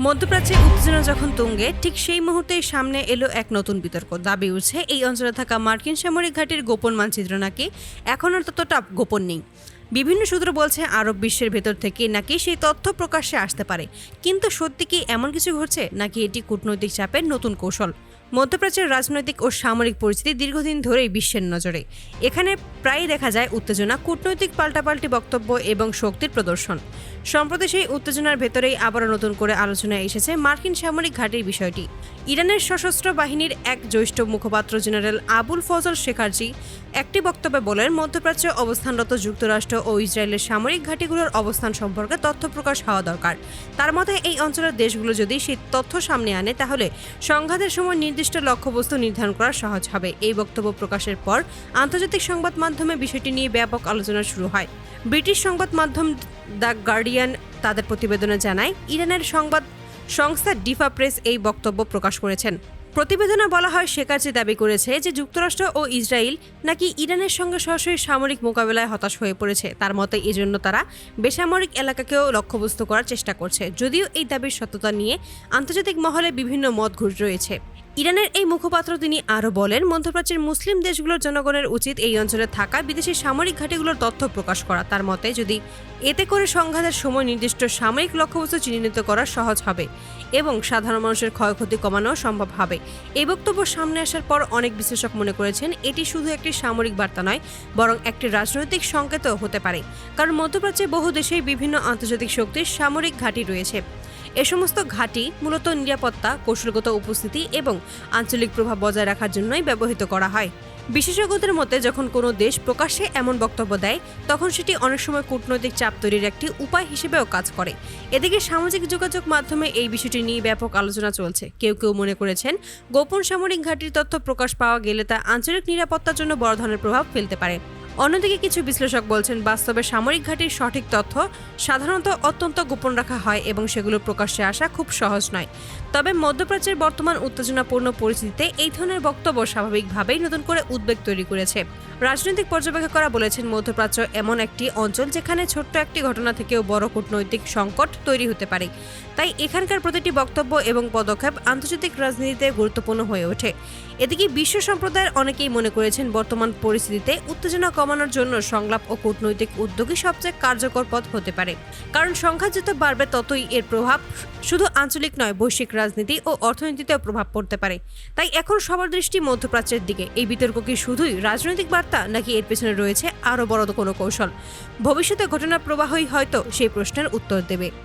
মধ্যপ্রাচ্যে উত্তেজনা যখন তুঙ্গে, ঠিক সেই মুহূর্তেই সামনে এলো এক নতুন বিতর্ক। দাবি উঠছে এই অঞ্চলে থাকা মার্কিন সামরিক ঘাঁটির গোপন মানচিত্র নাকি এখন আর ততটা গোপন নেই। বিভিন্ন সূত্র বলছে আরব বিশ্বের ভেতর থেকে নাকি সেই তথ্য প্রকাশ্যে আসতে পারে। কিন্তু সত্যি কি এমন কিছু ঘটছে, নাকি এটি কূটনৈতিক চাপের নতুন কৌশল? মধ্যপ্রাচ্যের রাজনৈতিক ও সামরিক পরিস্থিতি দীর্ঘদিন ধরেই বিশ্বের নজরে। এখানে প্রায়ই দেখা যায় উত্তেজনা, কূটনৈতিক পাল্টাপাল্টি বক্তব্য এবং শক্তির প্রদর্শন। সম্প্রতি সেই উত্তেজনার ভেতরেই আবারও নতুন করে আলোচনায় এসেছে মার্কিন সামরিক ঘাঁটির বিষয়টি। ইরানের সশস্ত্র বাহিনীর এক জ্যেষ্ঠ মুখপাত্র জেনারেল আবুল ফজল শেখারজি একটি বক্তব্যে বলেন, মধ্যপ্রাচ্যে অবস্থানরত যুক্তরাষ্ট্র ও ইসরায়েলের সামরিক ঘাঁটিগুলোর অবস্থান সম্পর্কে তথ্য প্রকাশ হওয়া দরকার। তার মতে এই অঞ্চলের দেশগুলো যদি সেই তথ্য সামনে আনে, তাহলে সংঘাতের সময় নির্দিষ্ট লক্ষ্যবস্তু নির্ধারণ করা সহজ হবে। এই বক্তব্য প্রকাশের পর আন্তর্জাতিক সংবাদ মাধ্যমে বিষয়টি নিয়ে ব্যাপক আলোচনা শুরু হয়। ব্রিটিশ সংবাদ মাধ্যম দ্য গার্ডিয়ান তাদের প্রতিবেদনে জানায়, ইরানের সংবাদ সংস্থা ডিফা প্রেস এই বক্তব্য প্রকাশ করেছেন। প্রতিবেদনে বলা হয়, শেখারজি দাবি করেছে যে যুক্তরাষ্ট্র ও ইসরায়েল নাকি ইরানের সঙ্গে সরাসরি সামরিক মোকাবেলায় হতাশ হয়ে পড়েছে। তার মতে এজন্য তারা বেসামরিক এলাকাকেও লক্ষ্যবস্তু করার চেষ্টা করছে। যদিও এই দাবির সত্যতা নিয়ে আন্তর্জাতিক মহলে বিভিন্ন মত রয়েছে। ইরানের এই মুখপাত্র তিনি আরও বলেন, মধ্যপ্রাচ্যের মুসলিম দেশগুলোর জনগণের উচিত এই অঞ্চলে থাকা বিদেশি সামরিক ঘাঁটিগুলোর তথ্য প্রকাশ করা। তার মতে যদি এতে করে সংঘাতের সময় নির্দিষ্ট সামরিক লক্ষ্যবস্তু চিহ্নিত করা সহজ হবে এবং সাধারণ মানুষের ক্ষয়ক্ষতি কমানো সম্ভব হবে। এই বক্তব্য সামনে আসার পর অনেক বিশ্লেষক মনে করেছেন এটি শুধু একটি সামরিক বার্তা নয়, বরং একটি রাজনৈতিক সংকেতও হতে পারে। কারণ মধ্যপ্রাচ্যে বহু দেশেই বিভিন্ন আন্তর্জাতিক শক্তির সামরিক ঘাঁটি রয়েছে। এ সমস্ত ঘাঁটি মূলত নিরাপত্তা, কৌশলগত উপস্থিতি এবং আঞ্চলিক প্রভাব বজায় রাখার জন্যই ব্যবহৃত করা হয়। বিশেষজ্ঞদের মতে যখন কোনো দেশ প্রকাশ্যে এমন বক্তব্য দেয়, তখন সেটি অনেক সময় কূটনৈতিক চাপ তৈরির একটি উপায় হিসেবেও কাজ করে। এদিকে সামাজিক যোগাযোগ মাধ্যমে এই বিষয়টি নিয়ে ব্যাপক আলোচনা চলছে। কেউ কেউ মনে করেছেন গোপন সামরিক ঘাঁটির তথ্য প্রকাশ পাওয়া গেলে তা আঞ্চলিক নিরাপত্তার জন্য বড় ধরনের প্রভাব ফেলতে পারে। অন্যদিকে কিছু বিশ্লেষক বলছেন, বাস্তবে সামরিক ঘাঁটির সঠিক তথ্য সাধারণত অত্যন্ত গোপন রাখা হয় এবং সেগুলো প্রকাশ্যে আসা খুব সহজ নয়। তবে মধ্যপ্রাচ্যের বর্তমান উত্তেজনাপূর্ণ পরিস্থিতিতে এই ধরনের বক্তব্য স্বাভাবিকভাবেই নতুন করে উদ্বেগ তৈরি করেছে। রাজনৈতিক পর্যবেক্ষকরা বলেছেন, মধ্যপ্রাচ্য এমন একটি অঞ্চল যেখানে ছোট্ট একটি ঘটনা থেকেও বড় কূটনৈতিক সংকট তৈরি হতে পারে। তাই এখানকার প্রতিটি বক্তব্য এবং পদক্ষেপ আন্তর্জাতিক রাজনীতিতে গুরুত্বপূর্ণ হয়ে ওঠে। এদিকে বিশ্ব সম্প্রদায়ের অনেকেই মনে করেছেন বর্তমান পরিস্থিতিতে উত্তেজনা কমানোর জন্য সংলাপ ও কূটনৈতিক উদ্যোগই সবচেয়ে কার্যকর পথ হতে পারে। কারণ সংঘাত যত বাড়বে ততই এর প্রভাব শুধু আঞ্চলিক নয়, বৈশ্বিক রাজনীতি ও অর্থনীতিতেও প্রভাব পড়তে পারে। তাই এখন সবার দৃষ্টি মধ্যপ্রাচ্যের দিকে। এই বিতর্ক কি শুধুই রাজনৈতিক বার্তা, নাকি এর পেছনে রয়েছে আরও বড় কোনো কৌশল? ভবিষ্যতে ঘটনা প্রবাহই হয়তো সেই প্রশ্নের উত্তর দেবে।